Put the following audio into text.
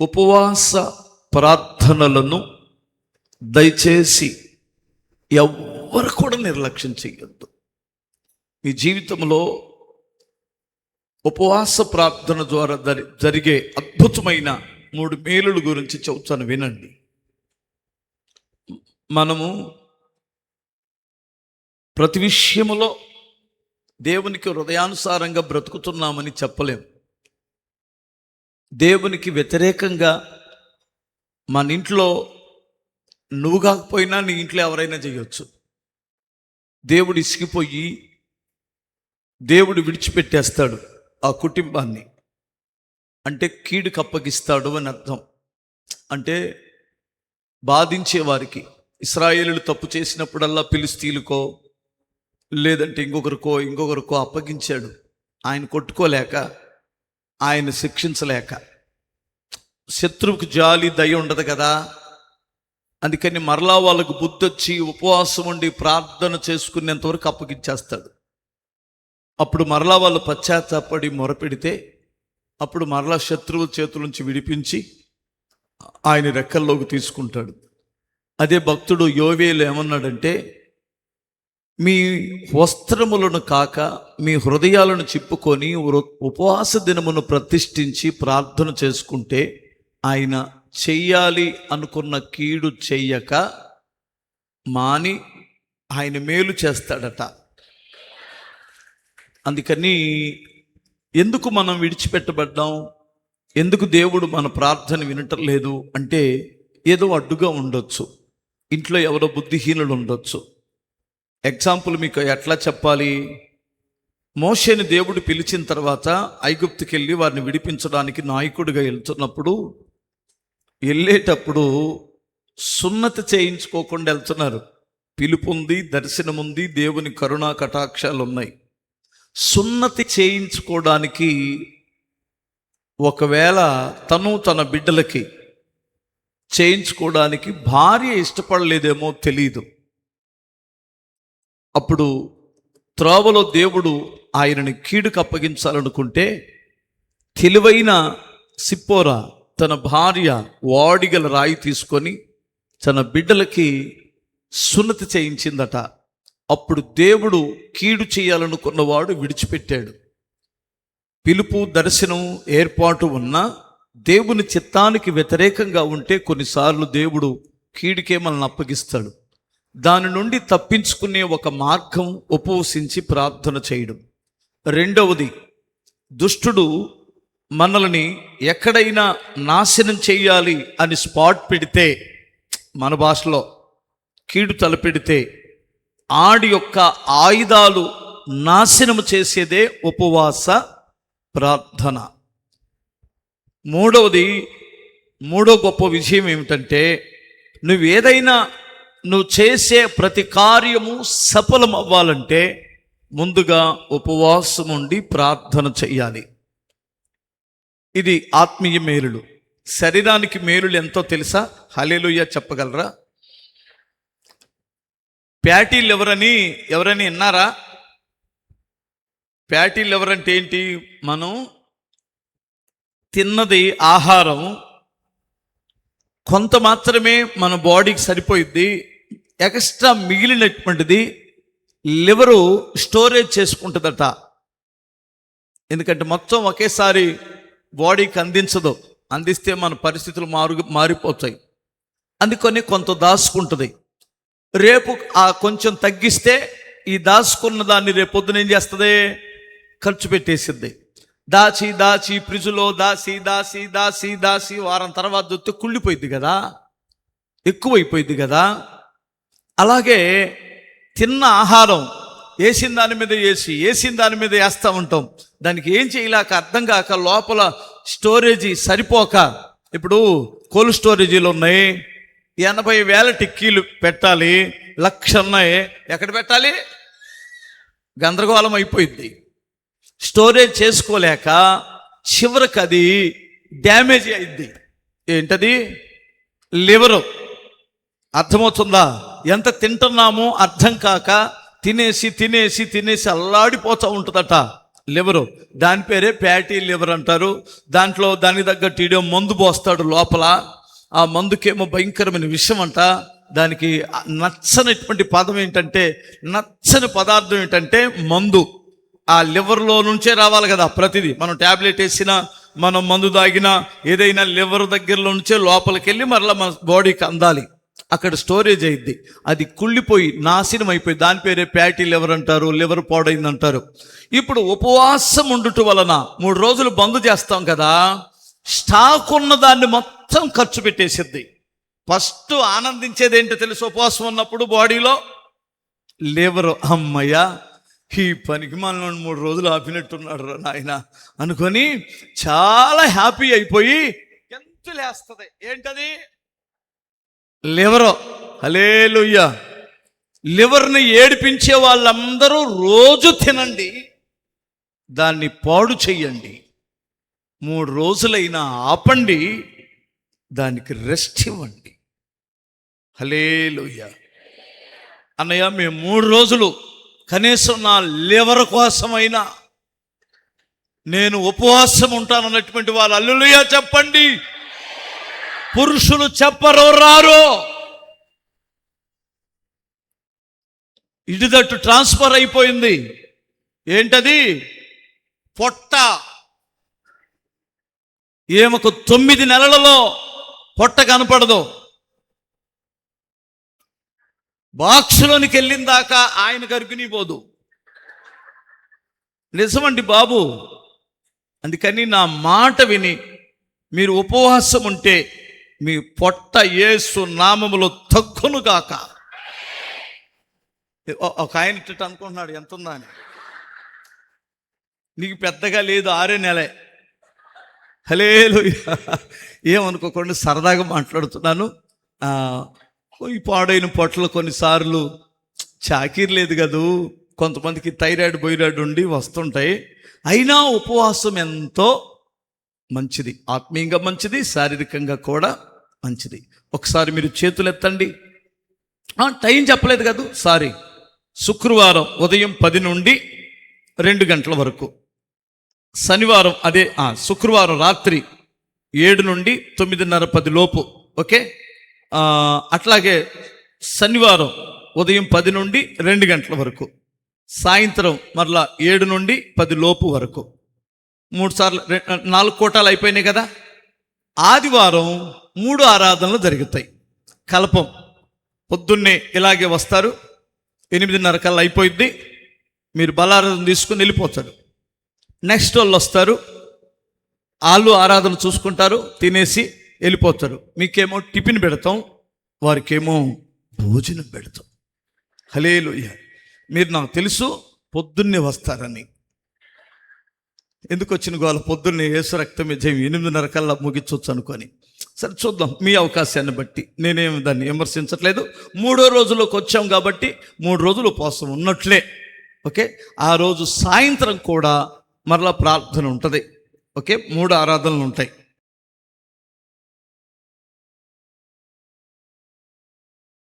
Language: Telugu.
ఉపవాస ప్రార్థనలను దయచేసి ఎవ్వరు కూడా నిర్లక్ష్యం చేయొద్దు. మీ జీవితంలో ఉపవాస ప్రార్థన ద్వారా జరిగే అద్భుతమైన 3 మేలుల గురించి చెబుతాను, వినండి. మనము ప్రతి విషయములో దేవునికి హృదయానుసారంగా బ్రతుకుతున్నామని చెప్పలేం. దేవునికి వ్యతిరేకంగా మన ఇంట్లో నువ్వు కాకపోయినా నీ ఇంట్లో ఎవరైనా చేయొచ్చు. దేవుడు ఇసిగిపోయి దేవుడు విడిచిపెట్టేస్తాడు ఆ కుటుంబాన్ని, అంటే కీడుకు అప్పగిస్తాడు అని అర్థం. అంటే బాధించే వారికి, ఇశ్రాయేలులు తప్పు చేసినప్పుడల్లా ఫిలిష్తీయులకో లేదంటే ఇంకొకరికో అప్పగించాడు. ఆయన కొట్టుకోలేక, ఆయన శిక్షించలేక. శత్రువుకు జాలి దయ ఉండదు కదా, అందుకని మరలా వాళ్ళకు బుద్ధి వచ్చి ఉపవాసం ఉండి ప్రార్థన చేసుకునేంతవరకు అప్పగించేస్తాడు. అప్పుడు మరలా వాళ్ళు పశ్చాత్తాపడి మొరపెడితే అప్పుడు మరలా శత్రువు చేతుల నుంచి విడిపించి ఆయన రెక్కల్లోకి తీసుకుంటాడు. అదే భక్తుడు యోవేలు ఏమన్నాడంటే, మీ వస్త్రములను కాక మీ హృదయాలను చిప్పుకొని ఉపవాస దినమును ప్రతిష్ఠించి ప్రార్థన చేసుకుంటే ఆయన చెయ్యాలి అనుకున్న కీడు చెయ్యక మాని ఆయన మేలు చేస్తాడట. అందుకని ఎందుకు మనం విడిచిపెట్టబడ్డాం, ఎందుకు దేవుడు మన ప్రార్థన వినటం లేదు అంటే ఏదో అడ్డుగా ఉండొచ్చు, ఇంట్లో ఎవరో బుద్ధిహీనులు ఉండొచ్చు. ఎగ్జాంపుల్ మీకు ఎట్లా చెప్పాలి, మోషేని దేవుడు పిలిచిన తర్వాత ఐగుప్తుకి వెళ్ళి వారిని విడిపించడానికి నాయకుడిగా వెళ్ళేటప్పుడు సున్నతి చేయించుకోకుండా వెళ్తున్నారు. పిలుపుంది, దర్శనముంది, దేవుని కరుణా కటాక్షాలు ఉన్నాయి. సున్నతి చేయించుకోవడానికి ఒకవేళ తన బిడ్డలకి చేయించుకోవడానికి భార్య ఇష్టపడలేదేమో తెలియదు. అప్పుడు త్రోవలో దేవుడు ఆయనని కీడుకు అప్పగించాలనుకుంటే తెలివైన సిప్పోరా తన భార్య వాడిగల రాయి తీసుకొని తన బిడ్డలకి సున్నతి చేయించిందట. అప్పుడు దేవుడు కీడు చేయాలనుకున్నవాడు విడిచిపెట్టాడు. పిలుపు, దర్శనం, ఏర్పాటు ఉన్నా దేవుని చిత్తానికి వ్యతిరేకంగా ఉంటే కొన్నిసార్లు దేవుడు కీడుకే మనల్ని అప్పగిస్తాడు. దాని నుండి తప్పించుకునే ఒక మార్గం ఉపవసించి ప్రార్థన చేయడం. రెండవది, దుష్టుడు మనల్ని ఎక్కడైనా నాశనం చేయాలి అని స్పాట్ పెడితే, మన భాషలో కీడు తలపెడితే ఆడి యొక్క ఆయుధాలు నాశనము చేసేదే ఉపవాస ప్రార్థన. మూడో గొప్ప విషయం ఏమిటంటే, నువ్వు చేసే ప్రతి కార్యము సఫలం అవ్వాలంటే ముందుగా ఉపవాసం ఉండి ప్రార్థన చెయ్యాలి. ఇది ఆత్మీయ మేలులు. శరీరానికి మేలులు ఎంతో తెలుసా? హల్లెలూయా చెప్పగలరా? ప్యాటీలు ఎవరని విన్నారా? ప్యాటీలు ఎవరంటే ఏంటి? మనం తిన్నది ఆహారం కొంత మాత్రమే మన బాడీకి సరిపోయిద్ది, ఎక్స్ట్రా మిగిలినటువంటిది లివరు స్టోరేజ్ చేసుకుంటుందట. ఎందుకంటే మొత్తం ఒకేసారి బాడీకి అందించదు, అందిస్తే మన పరిస్థితులు మారిపోతాయి. అందుకని కొంత దాచుకుంటుంది. రేపు ఆ కొంచెం తగ్గిస్తే ఈ దాచుకున్న దాన్ని రేపొద్దున ఏం చేస్తుంది? ఖర్చు పెట్టేసిద్ది. దాచి ఫ్రిడ్జ్లో దాసి వారం తర్వాత దొత్తే కుళ్ళిపోయింది కదా, ఎక్కువైపోయింది కదా. అలాగే తిన్న ఆహారం వేసిన దాని మీద వేస్తూ ఉంటాం. దానికి ఏం చేయలేక అర్థం కాక లోపల స్టోరేజీ సరిపోక, ఇప్పుడు కోల్డ్ స్టోరేజీలు ఉన్నాయి, 80,000 టిక్కీలు పెట్టాలి, 1,00,000 ఉన్నాయి, ఎక్కడ పెట్టాలి? గందరగోళం అయిపోయింది. స్టోరేజ్ చేసుకోలేక చివరికి అది డ్యామేజ్ అయింది. ఏంటది? లివరు. అర్థమవుతుందా? ఎంత తింటున్నామో అర్థం కాక తినేసి అల్లాడిపోతూ ఉంటుందట లివరు, దాని పేరే ఫ్యాటీ లివర్ అంటారు. దాంట్లో దానికి తగ్గట్టు ఇడే మందు పోస్తాడు లోపల. ఆ మందుకేమో భయంకరమైన విషయం అంట. దానికి నచ్చనటువంటి పదం ఏంటంటే, నచ్చని పదార్థం ఏంటంటే మందు. ఆ లివర్లో నుంచే రావాలి కదా ప్రతిదీ. మనం ట్యాబ్లెట్ వేసినా, మనం మందు తాగినా, ఏదైనా లివర్ దగ్గరలో నుంచే లోపలికి వెళ్ళి మరలా మన బాడీకి అందాలి. అక్కడ స్టోరేజ్ అయింది. అది కుళ్ళిపోయి నాశనం అయిపోయి దాని పేరే ఫ్యాటీ లివర్ అంటారు, లివర్ పాడైంది అంటారు. ఇప్పుడు ఉపవాసం ఉండుట వలన 3 రోజులు బంద్ చేస్తాం కదా, స్టాక్ ఉన్న దాన్ని మొత్తం ఖర్చు పెట్టేసిద్ది. ఫస్ట్ ఆనందించేది ఏంటో తెలుసు? ఉపవాసం ఉన్నప్పుడు బాడీలో లివర్. అమ్మయ్య, ఈ పనికి మనం 3 రోజులు ఆపినట్టున్నాడు రా నాయన అనుకొని చాలా హ్యాపీ అయిపోయి గెంతులేస్తుంది. ఏంటది? లివరు. హల్లెలూయా. లివర్ని ఏడిపించే వాళ్ళందరూ రోజు తినండి, దాన్ని పాడు చెయ్యండి. 3 రోజులైనా ఆపండి, దానికి రెస్ట్ ఇవ్వండి. హల్లెలూయా. అన్నయ్య, మేము 3 రోజులు కనీసం నా లివర్ కోసమైనా నేను ఉపవాసం ఉంటానన్నటువంటి వాళ్ళు హల్లెలూయా చెప్పండి. పురుషులు చెప్పరు, రారు. ఇటుదట్టు ట్రాన్స్ఫర్ అయిపోయింది. ఏంటది? పొట్ట. ఏమకు 9 నెలలలో పొట్ట కనపడదు. బాక్సులోనికి వెళ్ళిన దాకా ఆయన గర్భిణీ పోదు. నిజమండి బాబు. అందుకని నా మాట విని మీరు ఉపవాసం ఉంటే మీ పొట్ట యేసు నామములో తగ్గును గాక. ఒక ఆయన ఇట్ట అనుకుంటున్నాడు, ఎంత ఉందా అని. నీకు పెద్దగా లేదు, 6 నెలే. హల్లెలూయా. ఏమనుకోకుండా సరదాగా మాట్లాడుతున్నాను. ఈ పాడైన పొట్టలు కొన్నిసార్లు చాకీర్ లేదు కదూ, కొంతమందికి థైరాయిడ్ ఉండి వస్తుంటాయి. అయినా ఉపవాసం ఎంతో మంచిది, ఆత్మీయంగా మంచిది, శారీరకంగా కూడా మంచిది. ఒకసారి మీరు చేతులు ఎత్తండి. టైం చెప్పలేదు కదా, సారీ. శుక్రవారం ఉదయం 10 నుండి 2 గంటల వరకు, శనివారం అదే శుక్రవారం రాత్రి 7 నుండి 9:30 10 లోపు. ఓకే. అట్లాగే శనివారం ఉదయం 10 నుండి 2 గంటల వరకు, సాయంత్రం మరలా 7 నుండి 10 లోపు వరకు. 3 సార్లు 4 కోటాలు అయిపోయినాయి కదా. ఆదివారం 3 ఆరాధనలు జరుగుతాయి. కల్పం పొద్దున్నే ఇలాగే వస్తారు, 8:30 కల్లా అయిపోయింది. మీరు బలారాధన తీసుకుని వెళ్ళిపోతారు. నెక్స్ట్ వాళ్ళు వస్తారు, వాళ్ళు ఆరాధన చూసుకుంటారు, తినేసి వెళ్ళిపోతారు. మీకేమో టిఫిన్ పెడతాం, వారికేమో భోజనం పెడతాం. హల్లెలూయా. మీరు నాకు తెలుసు పొద్దున్నే వస్తారని. ఎందుకు వచ్చిన గోల? పొద్దున్నే యేసు రక్తం విజయం 8:30 కల్లా ముగించవచ్చు అనుకొని. సరే చూద్దాం, మీ అవకాశాన్ని బట్టి. నేనేమి దాన్ని విమర్శించట్లేదు. 3వ రోజులోకి వచ్చాం కాబట్టి 3 రోజులు ఉపవాసం ఉన్నట్లే. ఓకే. ఆ రోజు సాయంత్రం కూడా మరలా ప్రార్థన ఉంటుంది. ఓకే. 3 ఆరాధనలు ఉంటాయి.